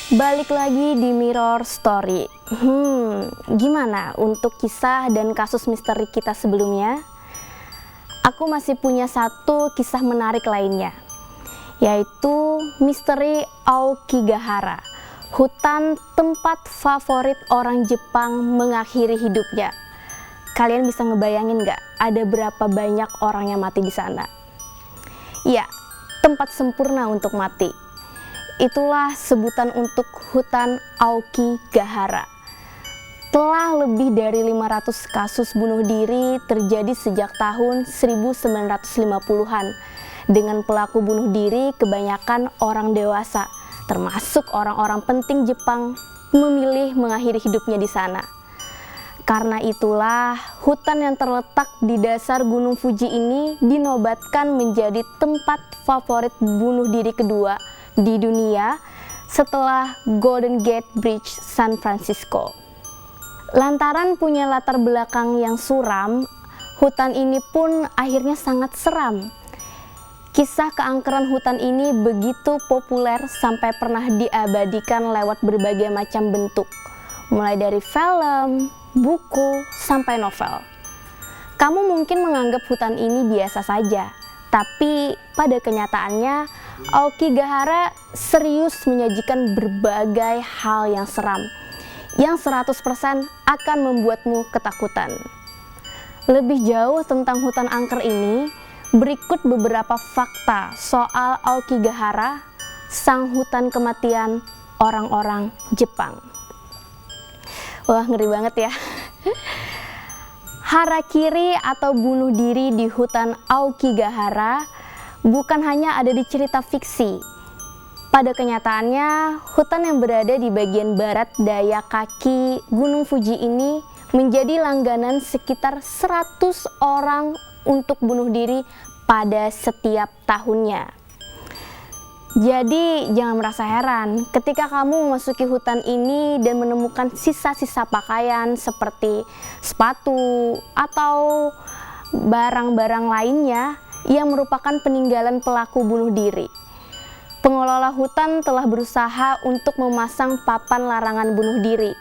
Balik lagi di Mirror Story. Gimana untuk kisah dan kasus misteri kita sebelumnya? Aku masih punya satu kisah menarik lainnya, yaitu misteri Aokigahara, hutan tempat favorit orang Jepang mengakhiri hidupnya. Kalian bisa ngebayangin gak ada berapa banyak orang yang mati di sana? Ya, tempat sempurna untuk mati. Itulah sebutan untuk hutan Aokigahara. Telah lebih dari 500 kasus bunuh diri terjadi sejak tahun 1950-an dengan pelaku bunuh diri kebanyakan orang dewasa, termasuk orang-orang penting Jepang memilih mengakhiri hidupnya di sana. Karena itulah hutan yang terletak di dasar Gunung Fuji ini dinobatkan menjadi tempat favorit bunuh diri kedua di dunia setelah Golden Gate Bridge San Francisco. Lantaran punya latar belakang yang suram, hutan ini pun akhirnya sangat seram. Kisah keangkeran hutan ini begitu populer sampai pernah diabadikan lewat berbagai macam bentuk, mulai dari film, buku, sampai novel. Kamu mungkin menganggap hutan ini biasa saja, tapi pada kenyataannya Aokigahara serius menyajikan berbagai hal yang seram, yang 100% akan membuatmu ketakutan. Lebih jauh tentang hutan angker ini, berikut beberapa fakta soal Aokigahara, sang hutan kematian orang-orang Jepang. Wah, ngeri banget ya. Harakiri atau bunuh diri di hutan Aokigahara bukan hanya ada di cerita fiksi. Pada kenyataannya, hutan yang berada di bagian barat daya kaki Gunung Fuji ini menjadi langganan sekitar 100 orang untuk bunuh diri pada setiap tahunnya. Jadi jangan merasa heran ketika kamu memasuki hutan ini dan menemukan sisa-sisa pakaian seperti sepatu atau barang-barang lainnya yang merupakan peninggalan pelaku bunuh diri. Pengelola hutan telah berusaha untuk memasang papan larangan bunuh diri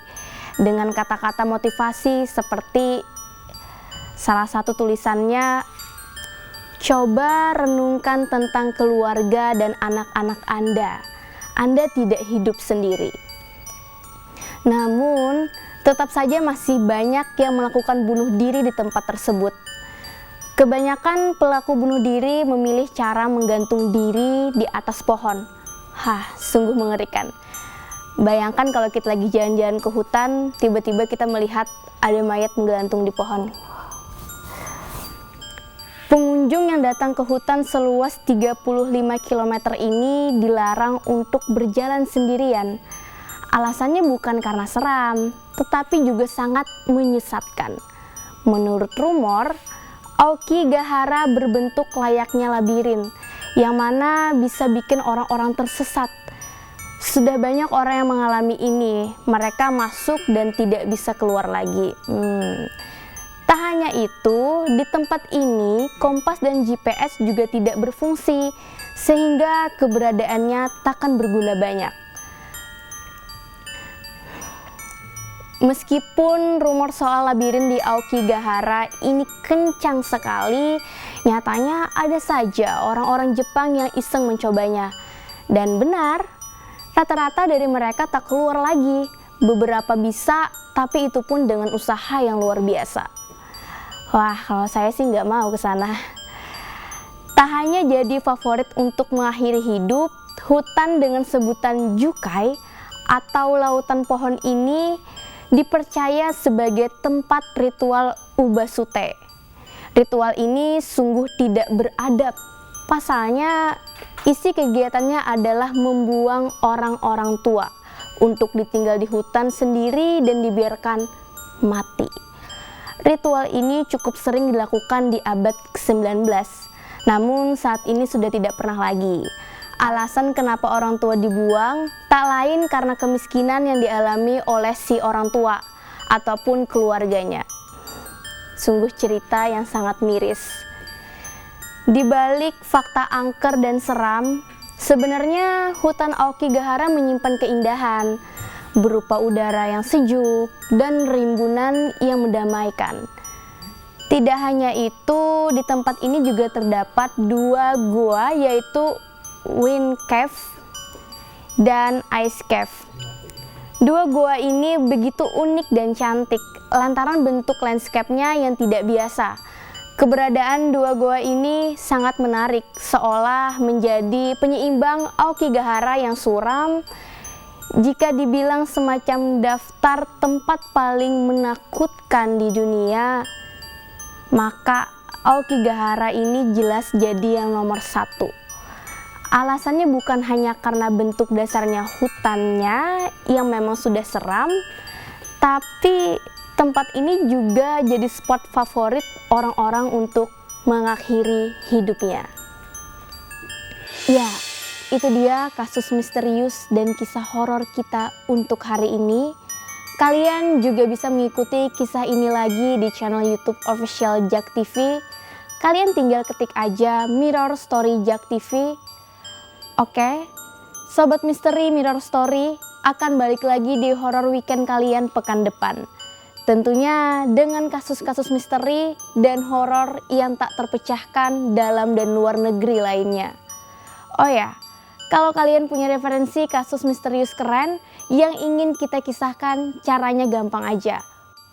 dengan kata-kata motivasi seperti salah satu tulisannya, "Coba renungkan tentang keluarga dan anak-anak Anda. Anda tidak hidup sendiri." Namun, tetap saja masih banyak yang melakukan bunuh diri di tempat tersebut. Kebanyakan pelaku bunuh diri memilih cara menggantung diri di atas pohon. Sungguh mengerikan. Bayangkan kalau kita lagi jalan-jalan ke hutan, tiba-tiba kita melihat ada mayat menggantung di pohon. Pengunjung yang datang ke hutan seluas 35 km ini dilarang untuk berjalan sendirian. Alasannya bukan karena seram, tetapi juga sangat menyesatkan. Menurut rumor, Aokigahara berbentuk layaknya labirin, yang mana bisa bikin orang-orang tersesat. Sudah banyak orang yang mengalami ini, mereka masuk dan tidak bisa keluar lagi. Tak hanya itu, di tempat ini kompas dan GPS juga tidak berfungsi, sehingga keberadaannya takkan berguna banyak. Meskipun rumor soal labirin di Aokigahara ini kencang sekali, nyatanya ada saja orang-orang Jepang yang iseng mencobanya. Dan benar, rata-rata dari mereka tak keluar lagi. Beberapa bisa, tapi itu pun dengan usaha yang luar biasa. Wah, kalau saya sih nggak mau ke sana. Tak hanya jadi favorit untuk mengakhiri hidup, hutan dengan sebutan Jukai atau lautan pohon ini dipercaya sebagai tempat ritual Ubasute. Ritual ini sungguh tidak beradab. Pasalnya, isi kegiatannya adalah membuang orang-orang tua untuk ditinggal di hutan sendiri dan dibiarkan mati. Ritual ini cukup sering dilakukan di abad ke-19, namun saat ini sudah tidak pernah lagi. Alasan kenapa orang tua dibuang tak lain karena kemiskinan yang dialami oleh si orang tua ataupun keluarganya. Sungguh cerita yang sangat miris. Di balik fakta angker dan seram, sebenarnya hutan Aokigahara menyimpan keindahan berupa udara yang sejuk dan rimbunan yang mendamaikan. Tidak hanya itu, di tempat ini juga terdapat dua gua, yaitu Wind Cave dan Ice Cave. Dua gua ini begitu unik dan cantik lantaran bentuk landscape-nya yang tidak biasa. Keberadaan dua gua ini sangat menarik, seolah menjadi penyeimbang Aokigahara yang suram. Jika dibilang semacam daftar tempat paling menakutkan di dunia, maka Aokigahara ini jelas jadi yang nomor 1. Alasannya bukan hanya karena bentuk dasarnya hutannya yang memang sudah seram, tapi tempat ini juga jadi spot favorit orang-orang untuk mengakhiri hidupnya. Ya, itu dia kasus misterius dan kisah horor kita untuk hari ini. Kalian juga bisa mengikuti kisah ini lagi di channel YouTube official Jak TV. Kalian tinggal ketik aja Mirror Story Jak TV. Oke, Sobat Misteri Mirror Story akan balik lagi di horror weekend kalian pekan depan. Tentunya dengan kasus-kasus misteri dan horor yang tak terpecahkan dalam dan luar negeri lainnya. Oh ya, kalau kalian punya referensi kasus misterius keren yang ingin kita kisahkan, caranya gampang aja.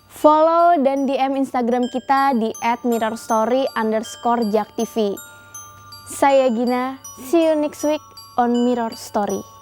Follow dan DM Instagram kita di @mirrorstory_jaktv. Saya Gina, see you next week on Mirror Story.